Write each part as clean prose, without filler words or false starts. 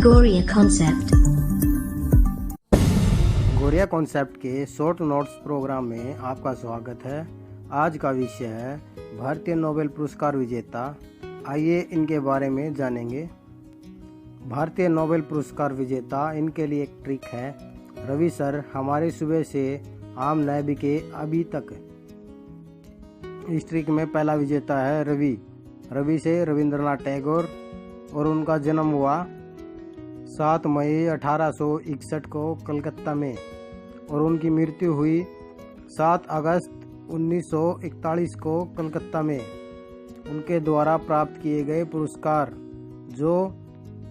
Goria Concept। गोरिया concept के short notes programme में आपका स्वागत है। आज का विषय है भारतीय नोबेल पुरस्कार विजेता। आइए इनके बारे में जानेंगे। भारतीय नोबेल पुरस्कार विजेता, इनके लिए एक ट्रिक है। रवि सर हमारे सुबह से आम न बिके अभी तक। इस ट्रिक में पहला विजेता है रवि। रवि से रविंद्रनाथ टैगोर, और उनका जन्म हुआ 7 मई 1861 को कलकत्ता में, और उनकी मृत्यु हुई 7 अगस्त 1941 को कलकत्ता में। उनके द्वारा प्राप्त किए गए पुरस्कार, जो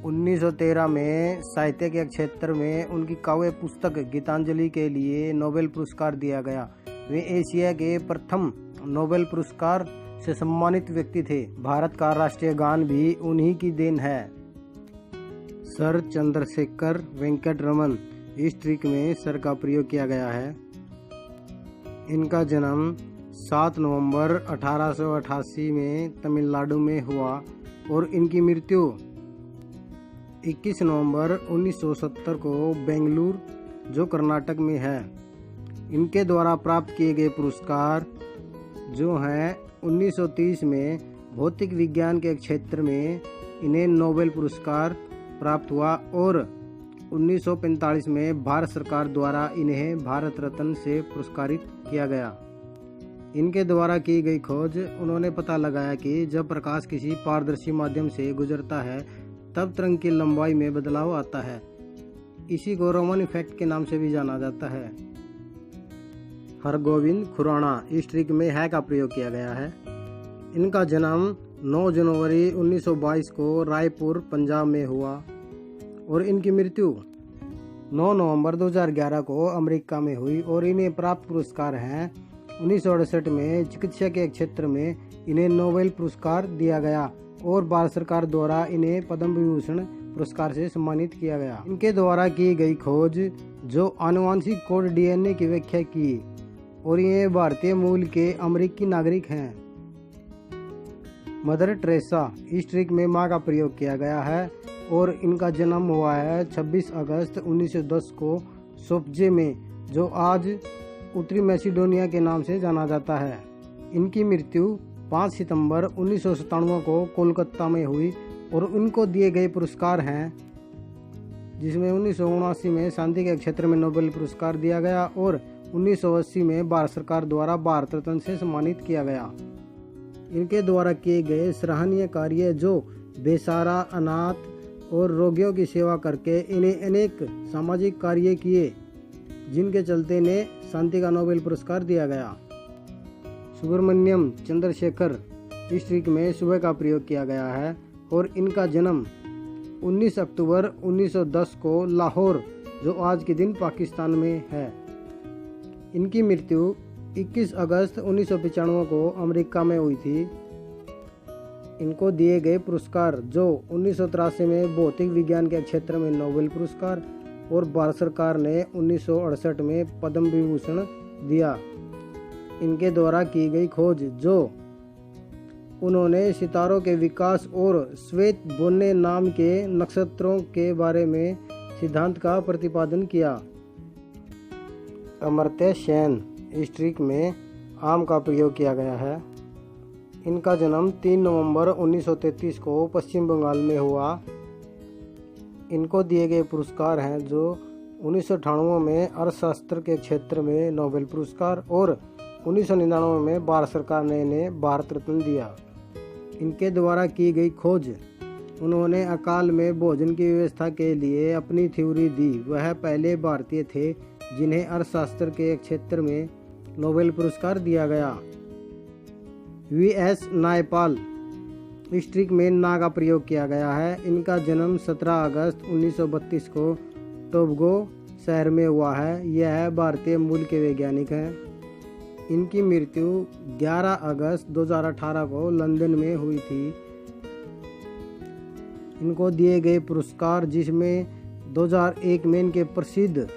1913 में साहित्य के क्षेत्र में उनकी काव्य पुस्तक गीतांजलि के लिए नोबेल पुरस्कार दिया गया। वे एशिया के प्रथम नोबेल पुरस्कार से सम्मानित व्यक्ति थे। भारत का राष्ट्रीय गान भी उन्हीं की देन है। सर चंद्रशेखर वेंकट रमन। इस ट्रिक में सर का प्रयोग किया गया है। इनका जन्म 7 नवंबर 1888 में तमिलनाडु में हुआ, और इनकी मृत्यु 21 नवंबर 1970 को बेंगलुरु, जो कर्नाटक में है। इनके द्वारा प्राप्त किए गए पुरस्कार जो हैं 1930 में भौतिक विज्ञान के क्षेत्र में इन्हें नोबेल पुरस्कार प्राप्त हुआ, और 1945 में भारत सरकार द्वारा इन्हें भारत रत्न से पुरस्कारित किया गया। इनके द्वारा की गई खोज, उन्होंने पता लगाया कि जब प्रकाश किसी पारदर्शी माध्यम से गुजरता है तब तरंग की लंबाई में बदलाव आता है। इसी को रोमन इफेक्ट के नाम से भी जाना जाता है। हरगोविंद खुराना। इस ट्रिक में है का प्रयोग किया गया है। इनका जन्म 9 जनवरी 1922 को रायपुर, पंजाब में हुआ, और इनकी मृत्यु 9 नवंबर 2011 को अमेरिका में हुई, और इन्हें प्राप्त पुरस्कार हैं 1968 में चिकित्सा के क्षेत्र में इन्हें नोबेल पुरस्कार दिया गया, और भारत सरकार द्वारा इन्हें पद्म विभूषण पुरस्कार से सम्मानित किया गया। इनके द्वारा की गई खोज, जो आनुवंशिक कोड DNA की व्याख्या की, और ये भारतीय मूल के अमेरिकी नागरिक हैं। Mother Teresa. इस ट्रिक में माँ का प्रयोग किया गया है, और इनका जन्म हुआ है 26 अगस्त 1910 को सोप्जे में, जो आज उत्तरी मैसिडोनिया के नाम से जाना जाता है। इनकी मृत्यु 5 सितंबर 1997 को कोलकाता में हुई, और इनको दिए गए पुरस्कार हैं, जिसमें 1979 में शांति के क्षेत्र में नोबेल पुरस्कार दिया गया, और 1980 में भारत सरकार द्वारा भारत रत्न से सम्मानित किया गया। इनके द्वारा किए गए सराहनीय कार्य, जो बेसहारा, अनाथ और रोगियों की सेवा करके इन्हें अनेक सामाजिक कार्य किए, जिनके चलते इन्हें शांति का नोबेल पुरस्कार दिया गया। सुब्रमण्यम चंद्रशेखर। इस ट्रिक में सुबह का प्रयोग किया गया है, और इनका जन्म 19 अक्टूबर 1910 को लाहौर, जो आज के दिन पाकिस्तान में है। इनकी मृत्यु 21 अगस्त 1995 को अमेरिका में हुई थी। इनको दिए गए पुरस्कार, जो 1983 में भौतिक विज्ञान के क्षेत्र में नोबेल पुरस्कार, और भारत सरकार ने 1968 में पद्म विभूषण दिया। इनके द्वारा की गई खोज, जो उन्होंने सितारों के विकास और श्वेत बोने नाम के नक्षत्रों के बारे में सिद्धांत का प्रतिपादन किया। अमर्त्य सेन। इस ट्रिक में आम का प्रयोग किया गया है। इनका जन्म 3 नवंबर 1933 को पश्चिम बंगाल में हुआ। इनको दिए गए पुरस्कार हैं, जो 1998 में अर्थशास्त्र के क्षेत्र में नोबेल पुरस्कार, और 1999 में भारत सरकार ने इन्हें भारत रत्न दिया। इनके द्वारा की गई खोज, उन्होंने अकाल में भोजन की व्यवस्था के लिए अपनी थ्योरी दी। वह पहले भारतीय थे जिन्हें अर्थशास्त्र के क्षेत्र में नोबेल पुरस्कार दिया गया। VS नायपाल। इस ट्रिक में ना का प्रयोग किया गया है। इनका जन्म 17 अगस्त 1932 को टोबगो शहर में हुआ है। यह भारतीय मूल के वैज्ञानिक हैं। इनकी मृत्यु 11 अगस्त 2018 को लंदन में हुई थी। इनको दिए गए पुरस्कार, जिसमें 2001 में इनके प्रसिद्ध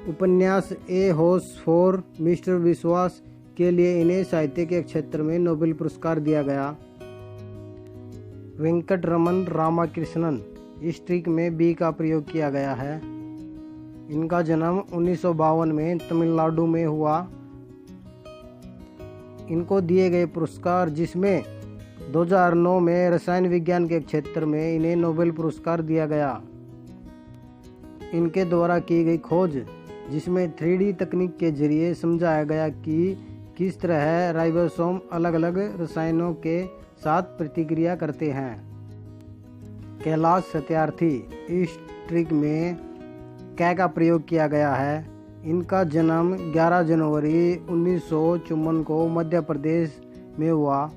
उपन्यास ए हाउस फॉर मिस्टर विश्वास के लिए इन्हें साहित्य के क्षेत्र में नोबेल पुरस्कार दिया गया। वेंकट रमन रामाकृष्णन। इस ट्रिक में बी का प्रयोग किया गया है। इनका जन्म 1952 में तमिलनाडु में हुआ। इनको दिए गए पुरस्कार, जिसमें 2009 में रसायन विज्ञान के क्षेत्र में इन्हें नोबेल पुरस्कार दिया गया। इनके द्वारा की गई खोज, जिसमें 3D तकनीक के जरिए समझाया गया कि किस तरह राइबोसोम अलग अलग रसायनों के साथ प्रतिक्रिया करते हैं। कैलाश सत्यार्थी, इस ट्रिक में कै का प्रयोग किया गया है। इनका जन्म 11 जनवरी 1954 को मध्य प्रदेश में हुआ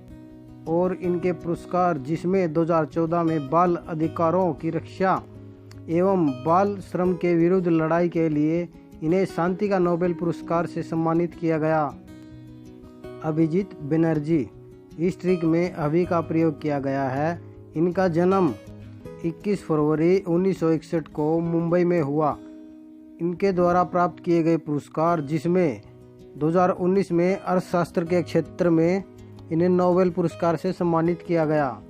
और इनके पुरस्कार, जिसमें 2014 में बाल अधिकारों की रक्षा एवं बाल श्रम के विरुद्ध लड़ाई के लिए इन्हें शांति का नोबेल पुरस्कार से सम्मानित किया गया। अभिजीत बनर्जी, इस ट्रिक में अभी का प्रयोग किया गया है। इनका जन्म 21 फरवरी 1961 को मुंबई में हुआ। इनके द्वारा प्राप्त किए गए पुरस्कार, जिसमें 2019 में अर्थशास्त्र के क्षेत्र में इन्हें नोबेल पुरस्कार से सम्मानित किया गया।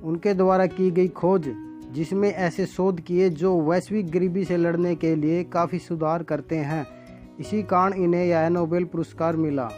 उनके द्वारा की गई खोज, जिसमें ऐसे शोध किए जो वैश्विक गरीबी से लड़ने के लिए काफ़ी सुधार करते हैं, इसी कारण इन्हें यह नोबेल पुरस्कार मिला।